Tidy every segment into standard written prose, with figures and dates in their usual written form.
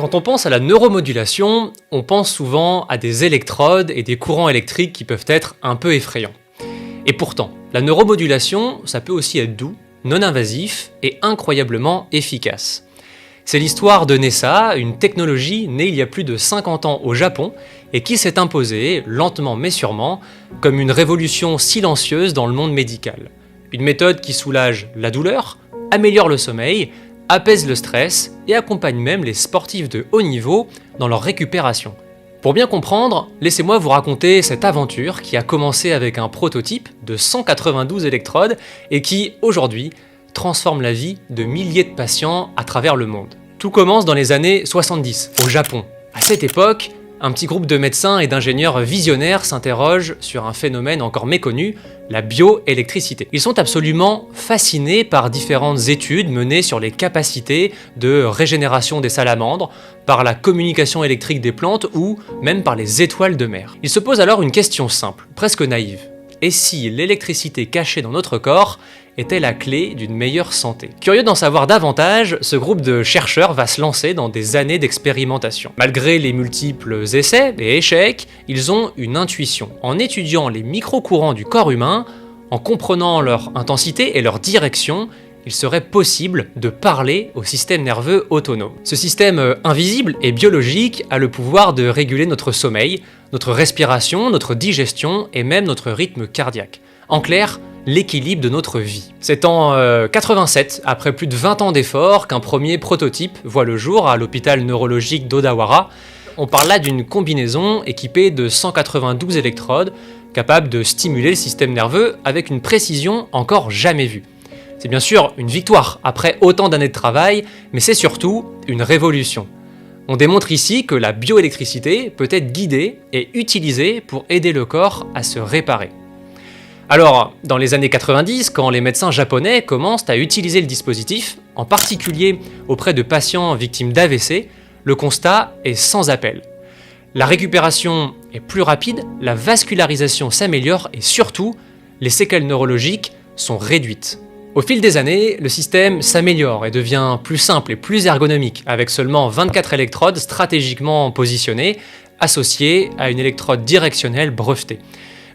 Quand on pense à la neuromodulation, on pense souvent à des électrodes et des courants électriques qui peuvent être un peu effrayants. Et pourtant, la neuromodulation, ça peut aussi être doux, non invasif et incroyablement efficace. C'est l'histoire de NESA, une technologie née il y a plus de 50 ans au Japon et qui s'est imposée, lentement mais sûrement, comme une révolution silencieuse dans le monde médical. Une méthode qui soulage la douleur, améliore le sommeil, apaise le stress et accompagne même les sportifs de haut niveau dans leur récupération. Pour bien comprendre, laissez-moi vous raconter cette aventure qui a commencé avec un prototype de 192 électrodes et qui, aujourd'hui, transforme la vie de milliers de patients à travers le monde. Tout commence dans les années 70, au Japon. À cette époque, un petit groupe de médecins et d'ingénieurs visionnaires s'interrogent sur un phénomène encore méconnu, la bioélectricité. Ils sont absolument fascinés par différentes études menées sur les capacités de régénération des salamandres, par la communication électrique des plantes ou même par les étoiles de mer. Ils se posent alors une question simple, presque naïve. Et si l'électricité cachée dans notre corps était la clé d'une meilleure santé? Curieux d'en savoir davantage, ce groupe de chercheurs va se lancer dans des années d'expérimentation. Malgré les multiples essais et échecs, ils ont une intuition. En étudiant les micro-courants du corps humain, en comprenant leur intensité et leur direction, il serait possible de parler au système nerveux autonome. Ce système invisible et biologique a le pouvoir de réguler notre sommeil, notre respiration, notre digestion et même notre rythme cardiaque. En clair, l'équilibre de notre vie. C'est en 87, après plus de 20 ans d'efforts, qu'un premier prototype voit le jour à l'hôpital neurologique d'Odawara. On parle là d'une combinaison équipée de 192 électrodes, capable de stimuler le système nerveux avec une précision encore jamais vue. C'est bien sûr une victoire après autant d'années de travail, mais c'est surtout une révolution. On démontre ici que la bioélectricité peut être guidée et utilisée pour aider le corps à se réparer. Alors, dans les années 90, quand les médecins japonais commencent à utiliser le dispositif, en particulier auprès de patients victimes d'AVC, le constat est sans appel. La récupération est plus rapide, la vascularisation s'améliore et surtout, les séquelles neurologiques sont réduites. Au fil des années, le système s'améliore et devient plus simple et plus ergonomique, avec seulement 24 électrodes stratégiquement positionnées, associées à une électrode directionnelle brevetée.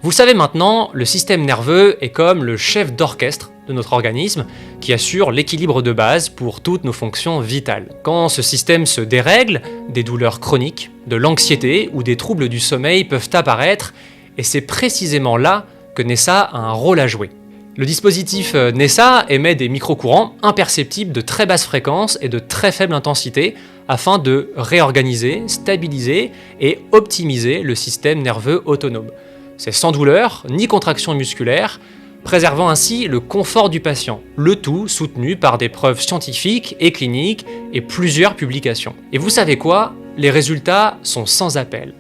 Vous le savez maintenant, le système nerveux est comme le chef d'orchestre de notre organisme qui assure l'équilibre de base pour toutes nos fonctions vitales. Quand ce système se dérègle, des douleurs chroniques, de l'anxiété ou des troubles du sommeil peuvent apparaître et c'est précisément là que NESA a un rôle à jouer. Le dispositif NESA émet des micro-courants imperceptibles de très basse fréquence et de très faible intensité afin de réorganiser, stabiliser et optimiser le système nerveux autonome. C'est sans douleur ni contraction musculaire, préservant ainsi le confort du patient, le tout soutenu par des preuves scientifiques et cliniques et plusieurs publications. Et vous savez quoi? Les résultats sont sans appel.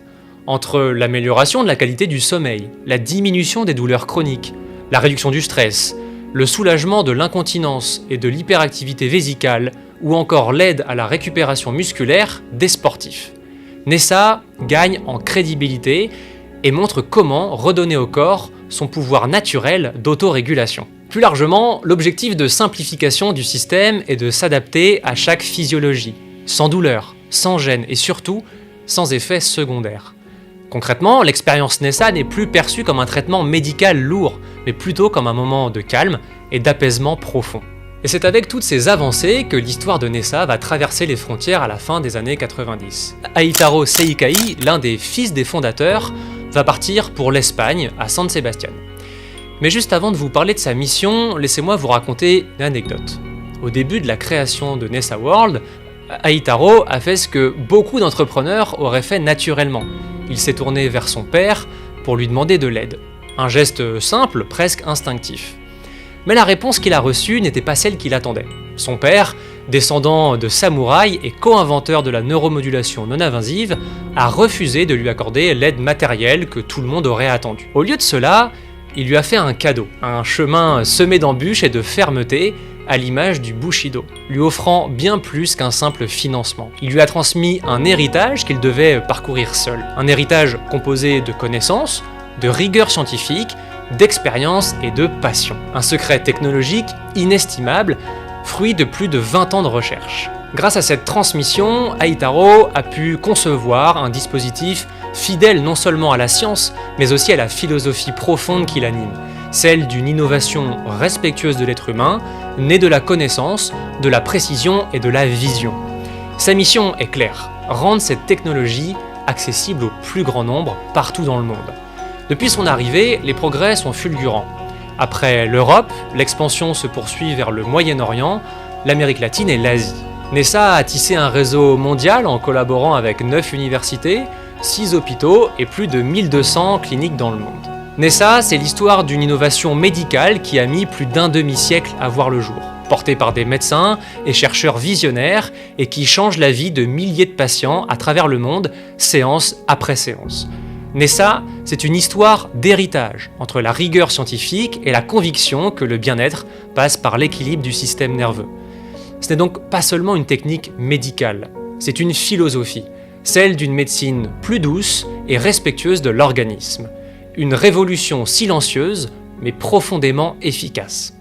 Entre l'amélioration de la qualité du sommeil, la diminution des douleurs chroniques, la réduction du stress, le soulagement de l'incontinence et de l'hyperactivité vésicale, ou encore l'aide à la récupération musculaire des sportifs. NESA gagne en crédibilité et montre comment redonner au corps son pouvoir naturel d'autorégulation. Plus largement, l'objectif de simplification du système est de s'adapter à chaque physiologie, sans douleur, sans gêne et surtout sans effet secondaire. Concrètement, l'expérience NESA n'est plus perçue comme un traitement médical lourd, mais plutôt comme un moment de calme et d'apaisement profond. Et c'est avec toutes ces avancées que l'histoire de NESA va traverser les frontières à la fin des années 90. Aitaro Seikai, l'un des fils des fondateurs, va partir pour l'Espagne, à San Sebastián. Mais juste avant de vous parler de sa mission, laissez-moi vous raconter une anecdote. Au début de la création de NESA World, Aitaro a fait ce que beaucoup d'entrepreneurs auraient fait naturellement. Il s'est tourné vers son père pour lui demander de l'aide. Un geste simple, presque instinctif. Mais la réponse qu'il a reçue n'était pas celle qu'il attendait. Son père, descendant de samouraï et co-inventeur de la neuromodulation non invasive, a refusé de lui accorder l'aide matérielle que tout le monde aurait attendue. Au lieu de cela, il lui a fait un cadeau, un chemin semé d'embûches et de fermeté, à l'image du Bushido, lui offrant bien plus qu'un simple financement. Il lui a transmis un héritage qu'il devait parcourir seul. Un héritage composé de connaissances, de rigueur scientifique, d'expérience et de passion. Un secret technologique inestimable, fruit de plus de 20 ans de recherche. Grâce à cette transmission, Aitaro a pu concevoir un dispositif fidèle non seulement à la science, mais aussi à la philosophie profonde qui l'anime, celle d'une innovation respectueuse de l'être humain, née de la connaissance, de la précision et de la vision. Sa mission est claire, rendre cette technologie accessible au plus grand nombre partout dans le monde. Depuis son arrivée, les progrès sont fulgurants. Après l'Europe, l'expansion se poursuit vers le Moyen-Orient, l'Amérique latine et l'Asie. NESA a tissé un réseau mondial en collaborant avec 9 universités, 6 hôpitaux et plus de 1200 cliniques dans le monde. NESA, c'est l'histoire d'une innovation médicale qui a mis plus d'un demi-siècle à voir le jour, portée par des médecins et chercheurs visionnaires et qui change la vie de milliers de patients à travers le monde, séance après séance. NESA, c'est une histoire d'héritage entre la rigueur scientifique et la conviction que le bien-être passe par l'équilibre du système nerveux. Ce n'est donc pas seulement une technique médicale, c'est une philosophie, celle d'une médecine plus douce et respectueuse de l'organisme. Une révolution silencieuse, mais profondément efficace.